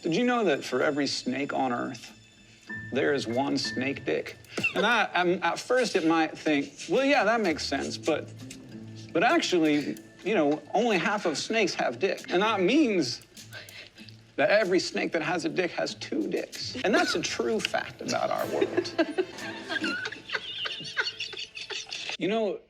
Did you know that for every snake on Earth, there is one snake dick? And at first it might think, well, yeah, that makes sense, but actually, you know, only half of snakes have dick. And that means that every snake that has a dick has two dicks. And that's a true fact about our world. You know,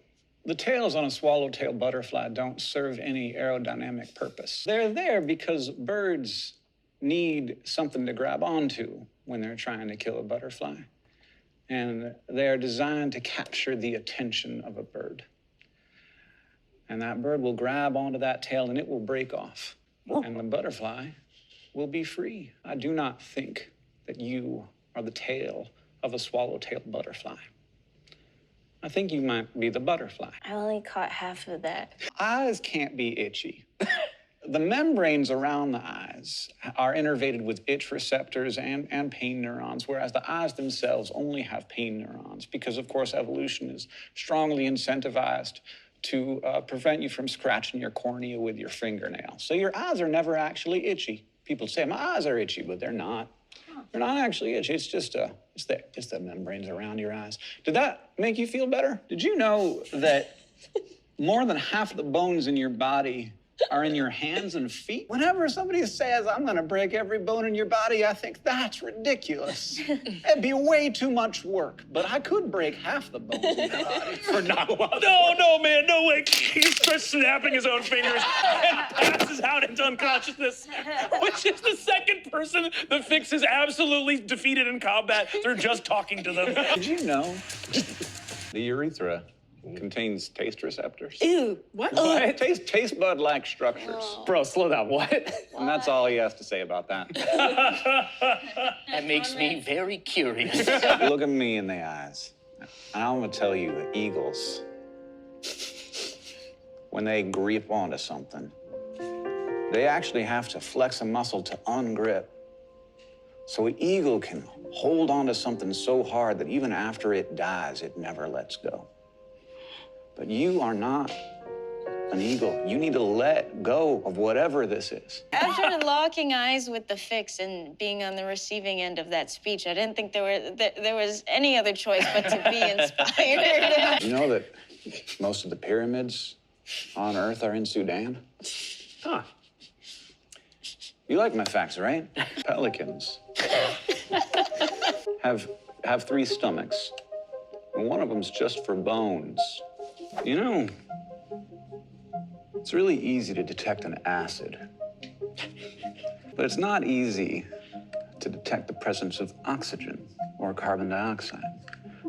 the tails on a swallowtail butterfly don't serve any aerodynamic purpose. They're there because birds need something to grab onto when they're trying to kill a butterfly. And they're designed to capture the attention of a bird. And that bird will grab onto that tail and it will break off. And the butterfly will be free. I do not think that you are the tail of a swallowtail butterfly. I think you might be the butterfly. I only caught half of that. Eyes can't be itchy. The membranes around the eyes are innervated with itch receptors and pain neurons, whereas the eyes themselves only have pain neurons because, of course, evolution is strongly incentivized to prevent you from scratching your cornea with your fingernail. So your eyes are never actually itchy. People say, my eyes are itchy, but they're not. They're not actually itchy. It's just it's the membranes around your eyes. Did that make you feel better? Did you know that more than half the bones in your body are in your hands and feet? Whenever somebody says, I'm gonna break every bone in your body, I think that's ridiculous. It'd be way too much work, but I could break half the bones in your body for not a lot. No, man, no way. He starts snapping his own fingers and passes out into unconsciousness, which is the second person the Fix is absolutely defeated in combat through just talking to them. Did you know the urethra contains taste receptors? Ew, what? Taste bud-like structures. Oh. Bro, slow down, what? And that's all he has to say about that. That makes me very curious. Look at me in the eyes. And I'm gonna tell you that eagles, when they grip onto something, they actually have to flex a muscle to ungrip. So an eagle can hold onto something so hard that even after it dies, it never lets go. But you are not an eagle. You need to let go of whatever this is. After locking eyes with the Fix and being on the receiving end of that speech, I didn't think there was any other choice but to be inspired. You know that most of the pyramids on Earth are in Sudan? Huh. You like my facts, right? Pelicans have 3 stomachs, and one of them's just for bones. You know, it's really easy to detect an acid, but it's not easy to detect the presence of oxygen or carbon dioxide.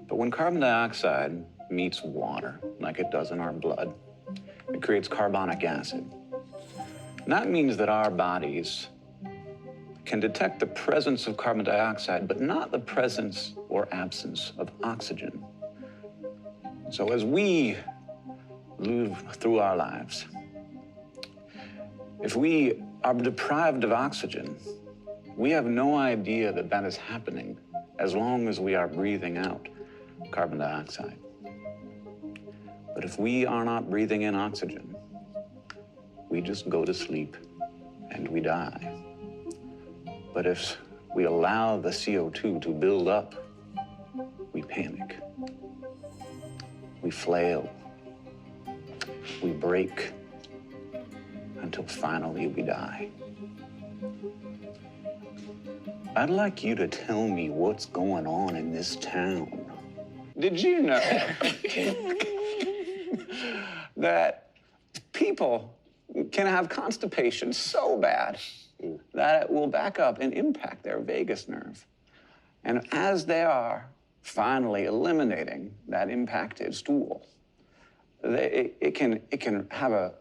But when carbon dioxide meets water, like it does in our blood, it creates carbonic acid. And that means that our bodies can detect the presence of carbon dioxide, but not the presence or absence of oxygen. So as we move through our lives, if we are deprived of oxygen, we have no idea that that is happening as long as we are breathing out carbon dioxide. But if we are not breathing in oxygen, we just go to sleep and we die. But if we allow the CO2 to build up, we panic. We flail. We break until finally we die. I'd like you to tell me what's going on in this town. Did you know that people can have constipation so bad that it will back up and impact their vagus nerve? And as they are finally eliminating that impacted stool, it can have a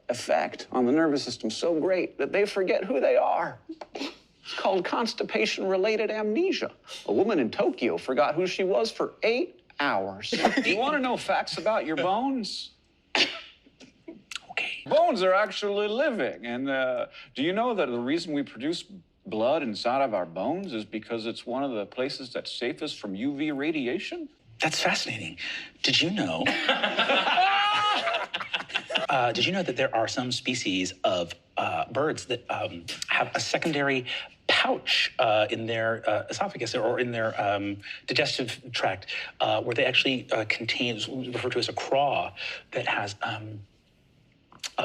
effect on the nervous system so great that they forget who they are. It's called constipation-related amnesia. A woman in Tokyo forgot who she was for 8 hours. You want to know facts about your bones? Okay. Bones are actually living. And do you know that the reason we produce blood inside of our bones is because it's one of the places that's safest from UV radiation? That's fascinating. Did you know? Did you know that there are some species of birds that have a secondary pouch in their esophagus or in their digestive tract where they actually contain, referred to as a craw, that has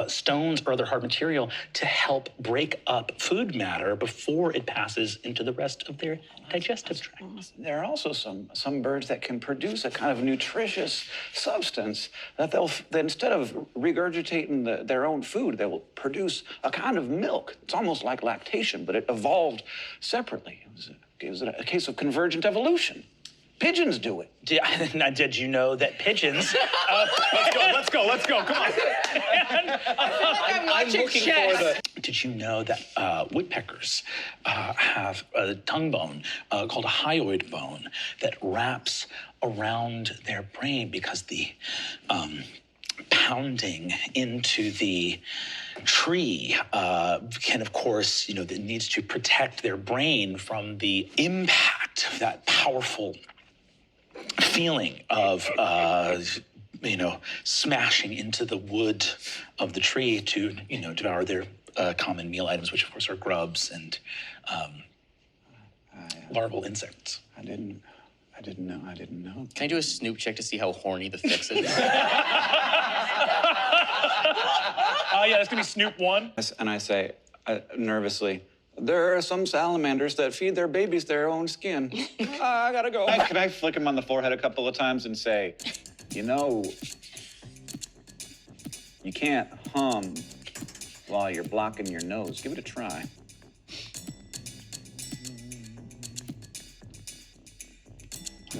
stones or other hard material to help break up food matter before it passes into the rest of their digestive tract. There are also some birds that can produce a kind of nutritious substance that that instead of regurgitating their own food, they will produce a kind of milk. It's almost like lactation, but it evolved separately. It was a case of convergent evolution. Pigeons do it. Did you know that pigeons... Let's go, come on. I'm watching chess. Did you know that woodpeckers have a tongue bone called a hyoid bone that wraps around their brain because the pounding into the tree can, of course, that needs to protect their brain from the impact of that powerful feeling of smashing into the wood of the tree to devour their common meal items, which of course are grubs and larval insects. I didn't know. Can I do a snoop check to see how horny the fix is? Yeah, that's gonna be Snoop 1. And I say nervously, there are some salamanders that feed their babies their own skin. I gotta go. Can I flick him on the forehead a couple of times and say, you can't hum while you're blocking your nose. Give it a try.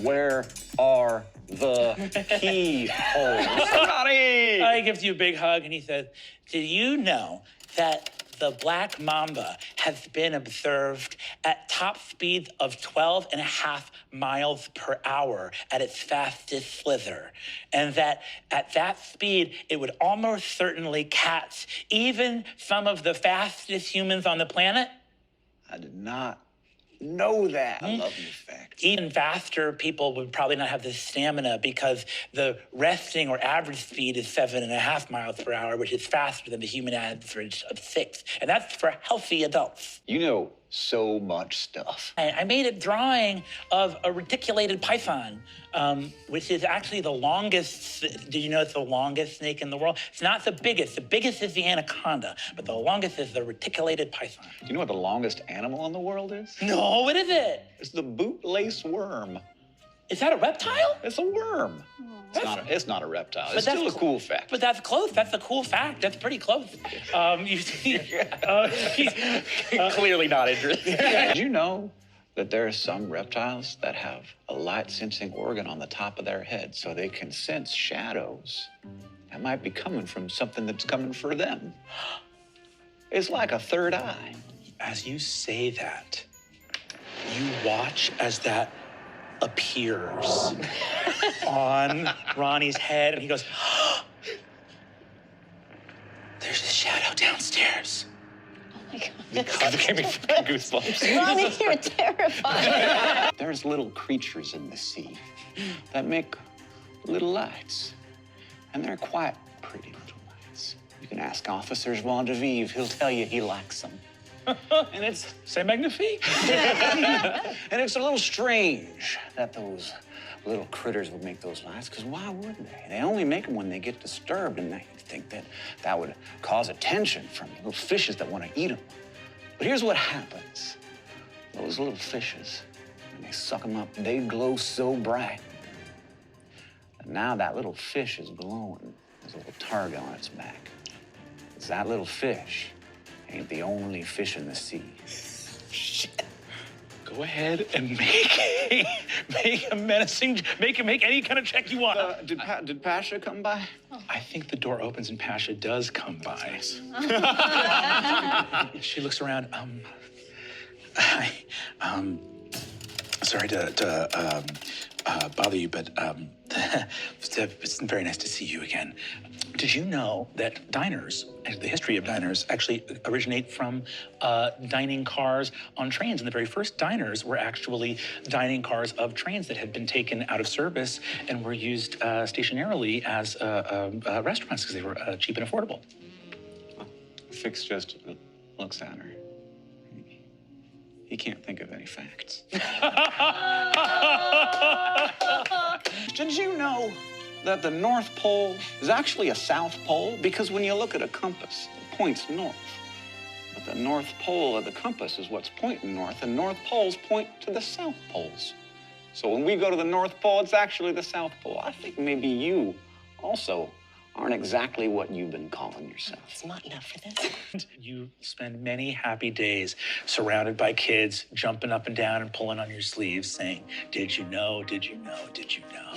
Where are the keyholes? Johnny! He gives you a big hug and he says, did you know that the black mamba has been observed at top speeds of 12.5 miles per hour at its fastest slither, and that at that speed, it would almost certainly catch even some of the fastest humans on the planet? I did not know that. I love new facts. Even faster people would probably not have the stamina because the resting or average speed is 7.5 miles per hour, which is faster than the human average of 6. And that's for healthy adults. You know so much stuff. I made a drawing of a reticulated python, which is actually the longest. Did you know it's the longest snake in the world? It's not the biggest. The biggest is the anaconda, but the longest is the reticulated python. Do you know what the longest animal in the world is? No, what is it? It's the bootlace worm. Is that a reptile? It's a worm. It's not a reptile. It's that's still a cool fact. But that's close. That's a cool fact. That's pretty close. You see, Clearly not interested. Did you know that there are some reptiles that have a light-sensing organ on the top of their head so they can sense shadows that might be coming from something that's coming for them? It's like a third eye. As you say that, you watch as that appears on Ronnie's head, and he goes, there's a shadow downstairs. Oh my God. It gave me goosebumps. Ronnie, you're terrifying. There's little creatures in the sea that make little lights, and they're quite pretty little lights. You can ask Officer Joie de Vivre. He'll tell you he likes them. And it's C'est magnifique. and it's a little strange that those little critters would make those lights, because why would they? They only make them when they get disturbed, and they think that would cause attention from little fishes that want to eat them. But here's what happens. Those little fishes, when they suck them up, they glow so bright. And now that little fish is glowing. There's a little target on its back. It's that little fish ain't the only fish in the sea. Shit. Go ahead and make a menacing, make any kind of check you want. Did Pasha come by? I think the door opens and Pasha does come by. She looks around. Sorry to bother you, but it's very nice to see you again. Did you know that diners, and the history of diners, actually originate from dining cars on trains? And the very first diners were actually dining cars of trains that had been taken out of service and were used stationarily as restaurants because they were cheap and affordable. Fix just looks at her. He can't think of any facts. Did you know that the North Pole is actually a South Pole? Because when you look at a compass, it points north. But the North Pole of the compass is what's pointing north, and North Poles point to the South Poles. So when we go to the North Pole, it's actually the South Pole. I think maybe you also aren't exactly what you've been calling yourself. Smart enough for this. You spend many happy days surrounded by kids jumping up and down and pulling on your sleeves saying, did you know, did you know, did you know?